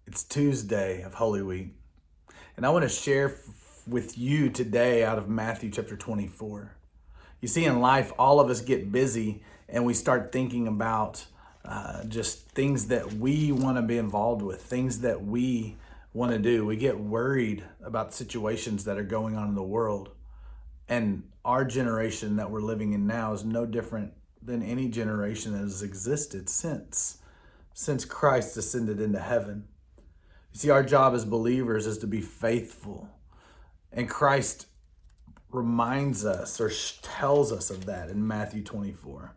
It's Tuesday of Holy Week, and I want to share with you today out of Matthew chapter 24. You see, in life, all of us get busy and we start thinking about just things that we want to be involved with, things that we want to do. We get worried about situations that are going on in the world. And our generation that we're living in now is no different than any generation that has existed since Christ ascended into heaven. You see, our job as believers is to be faithful. And Christ reminds us or tells us of that in Matthew 24.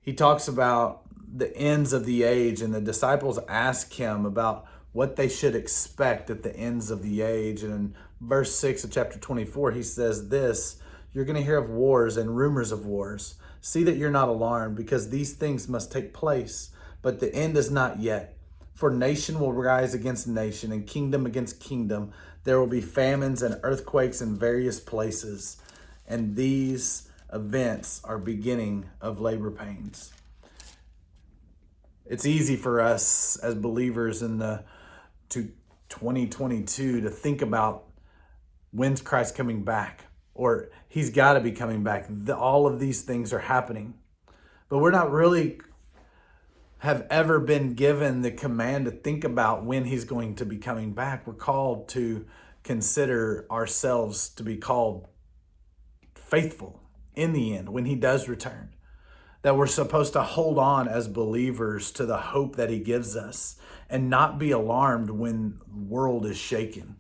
He talks about the ends of the age, and the disciples ask him about what they should expect at the ends of the age. And in verse 6 of chapter 24, he says this: "You're going to hear of wars and rumors of wars. See that you're not alarmed, because these things must take place, but the end is not yet. For nation will rise against nation and kingdom against kingdom. There will be famines and earthquakes in various places. And these events are beginning of labor pains." It's easy for us as believers in the 2022 to think about when's Christ coming back, or he's got to be coming back. All of these things are happening. But we're not really have ever been given the command to think about when he's going to be coming back. We're called to consider ourselves to be called faithful in the end when he does return. That we're supposed to hold on as believers to the hope that he gives us and not be alarmed when the world is shaken.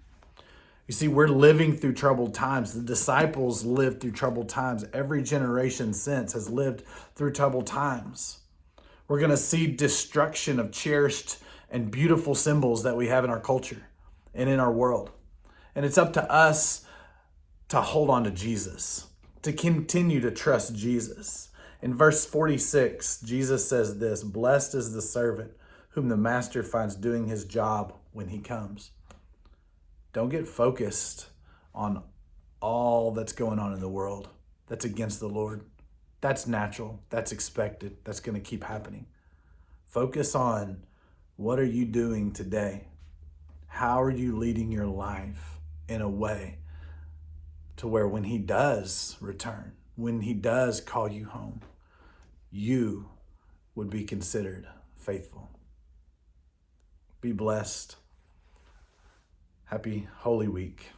You see, we're living through troubled times. The disciples lived through troubled times. Every generation since has lived through troubled times. We're going to see destruction of cherished and beautiful symbols that we have in our culture and in our world. And it's up to us to hold on to Jesus, to continue to trust Jesus. In verse 46, Jesus says this: "Blessed is the servant whom the master finds doing his job when he comes." Don't get focused on all that's going on in the world that's against the Lord. That's natural. That's expected. That's going to keep happening. Focus on, what are you doing today? How are you leading your life in a way to where when he does return, when he does call you home, you would be considered faithful. Be blessed. Happy Holy Week.